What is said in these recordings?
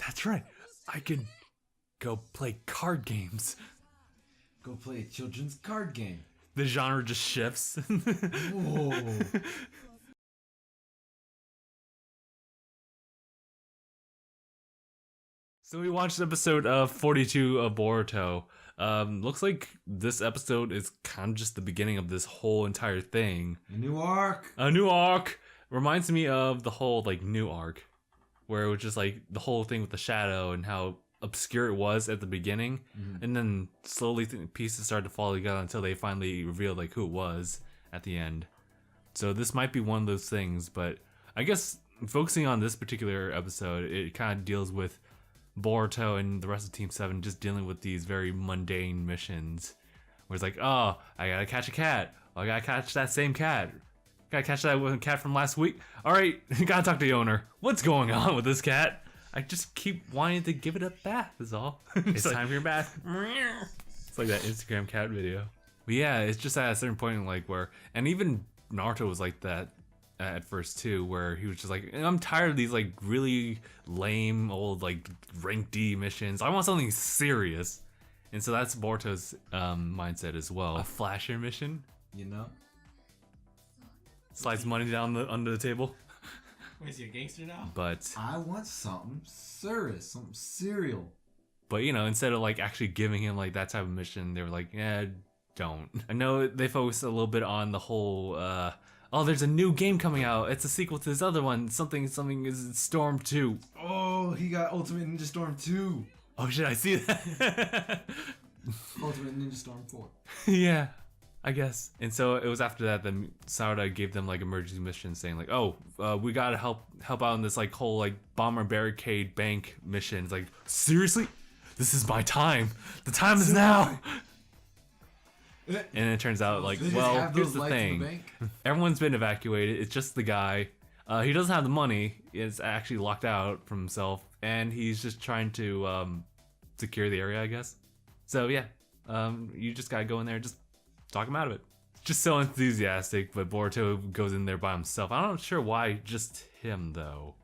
That's right. I could go play card games. Go play a children's card game. The genre just shifts. Whoa. So we watched episode 42 of Boruto. Looks like this episode is kind of just the beginning of this whole entire thing. A new arc. A new arc reminds me of the whole like new arc, where it was just like the whole thing with the shadow and how obscure it was at the beginning, and then slowly pieces started to fall together until they finally revealed like who it was at the end. So this might be one of those things, but I guess focusing on this particular episode, it kind of deals with Boruto and the rest of Team 7 just dealing with these very mundane missions. Where it's like, oh, I gotta catch a cat. Oh, I gotta catch that same cat. Gotta catch that one cat from last week. Alright, gotta talk to the owner. What's going on with this cat? I just keep wanting to give it a bath, is all. It's time for your bath. It's like that Instagram cat video. But yeah, it's just at a certain point like where, and even Naruto was like that at first too, where he was just like, I'm tired of these like really lame old like rank D missions. I want something serious. And so that's Boruto's mindset as well. A flasher mission, You know? slides money down under the table. Is he a gangster now? But I want something serious, something serial. But you know, instead of like actually giving him like that type of mission, they were like, yeah, don't. I know they focused a little bit on the whole oh, there's a new game coming out. It's a sequel to this other one. Something is Storm 2. Oh, he got Ultimate Ninja Storm 2. Oh shit, I see that. Ultimate Ninja Storm 4. Yeah, I guess. And so it was after that Sarada gave them like emergency missions saying like, oh, we gotta help out in this like whole like bomber barricade bank mission. It's like, seriously? This is my time. The time is now. And it turns out like, well, here's the thing. Everyone's been evacuated. It's just the guy. He doesn't have the money. He's actually locked out from himself. And he's just trying to secure the area, I guess. So yeah, you just gotta go in there and just talk him out of it. Just so enthusiastic, but Boruto goes in there by himself. I'm not sure why just him though.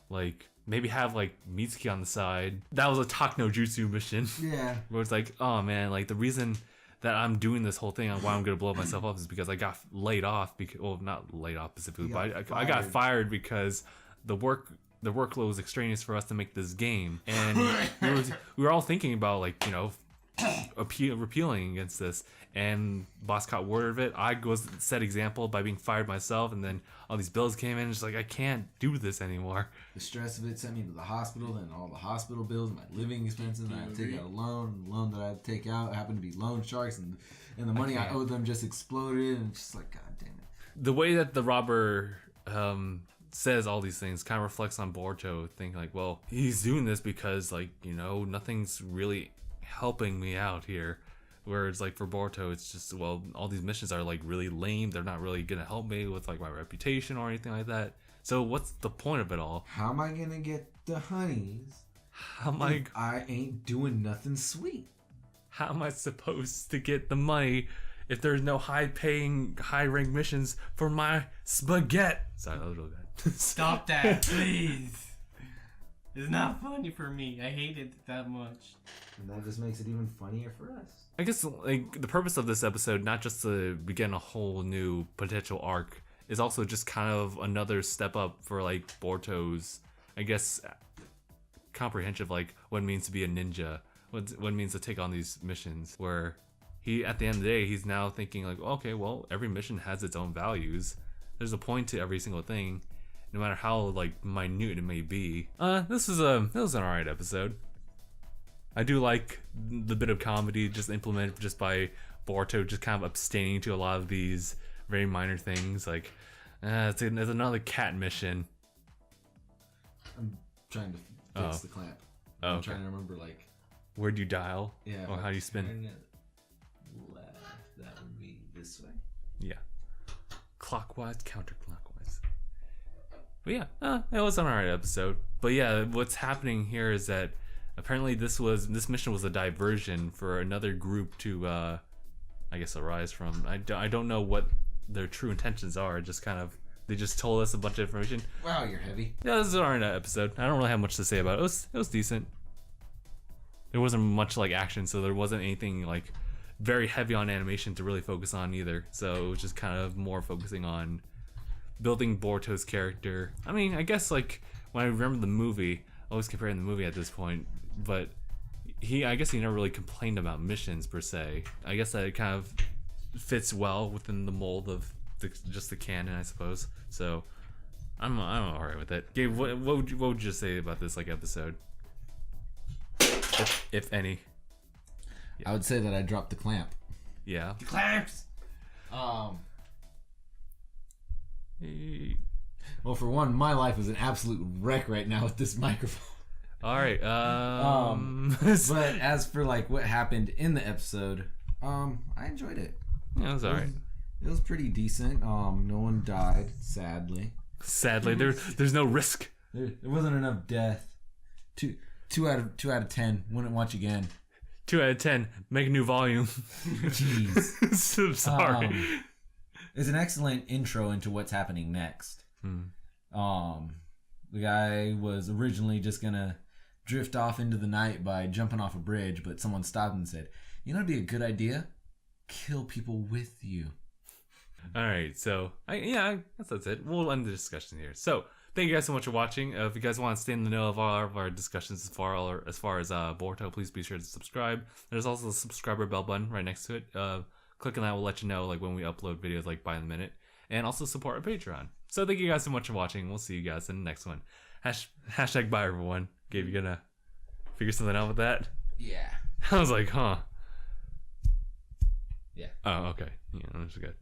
Like, maybe have like Mitsuki on the side. That was a talk no jutsu mission. Yeah. Where it's like, oh man, like the reason that I'm doing this whole thing on why I'm gonna blow myself up is because I got laid off. Because, well, not laid off specifically, but I got fired because the workload was extraneous for us to make this game, and we were all thinking about like, you know, repealing against this, and boss caught word of it. I was set example by being fired myself, and then all these bills came in. It's like, I can't do this anymore. The stress of it sent me to the hospital, and all the hospital bills, my living expenses, and I had to take out a loan. The loan that I had to take out happened to be loan sharks, and the money I owed them just exploded, and it's just like, god damn it. The way that the robber says all these things kind of reflects on Boruto, thinking like, well, he's doing this because like, you know, nothing's really helping me out here. Whereas like for Boruto, it's just, well, all these missions are like really lame. They're not really gonna help me with like my reputation or anything like that. So what's the point of it all? How am I gonna get the honeys? How am I ain't doing nothing sweet. How am I supposed to get the money if there's no high-paying, high-ranked missions for my spaghetti? Sorry, that was really bad. Stop that, please. It's not funny for me. I hate it that much. And that just makes it even funnier for us. I guess like the purpose of this episode, not just to begin a whole new potential arc, is also just kind of another step up for like Boruto's, I guess, comprehensive like what it means to be a ninja, what it means to take on these missions. Where he, at the end of the day, he's now thinking like, okay, well, every mission has its own values. There's a point to every single thing, no matter how like minute it may be. This was an alright episode. I do like the bit of comedy just implemented just by Boruto just kind of abstaining to a lot of these very minor things, like it's another cat mission. I'm trying to fix the clamp. Oh, I'm okay. trying to remember like, where'd you dial? yeah, Or how do you spin? turn it left, that would be this way. Yeah. Clockwise, counterclockwise. But yeah, it was an alright episode. But yeah, what's happening here is that apparently this mission was a diversion for another group to, I guess, arise from. I don't know what their true intentions are. It just kind of They just told us a bunch of information. Wow, you're heavy. Yeah, this is our episode. I don't really have much to say about it. It was decent. There wasn't much like action, so there wasn't anything like very heavy on animation to really focus on either. So it was just kind of more focusing on building Boruto's character. I mean, I guess like when I remember the movie, always comparing the movie at this point, but I guess he never really complained about missions per se. I guess that it kind of fits well within the mold of just the canon, I suppose. So I'm alright with it. Gabe, what would you say about this like episode, if any? I would say that I dropped the clamp. Yeah. The clamps. Well, for one, my life is an absolute wreck right now with this microphone. All right. But as for like what happened in the episode, I enjoyed it. Yeah, it was all right. It was pretty decent. No one died, sadly. Sadly, there's no risk. There wasn't enough death. Two out of 10. Wouldn't watch again. 2 out of 10. Make a new volume. Jeez. I'm sorry. It's an excellent intro into what's happening next. The guy was originally just gonna drift off into the night by jumping off a bridge, but someone stopped and said, "You know, it'd be a good idea. Kill people with you." All right, so I guess that's it. We'll end the discussion here. So thank you guys so much for watching. If you guys want to stay in the know of all of our discussions as far as Boruto, please be sure to subscribe. There's also a subscriber bell button right next to it. Clicking that will let you know like when we upload videos like by the minute, and also support our Patreon. So thank you guys so much for watching. We'll see you guys in the next one. Hashtag bye everyone. Gabe, you gonna figure something out with that? Yeah. I was like, huh? Yeah. Oh, okay. Yeah, that's good.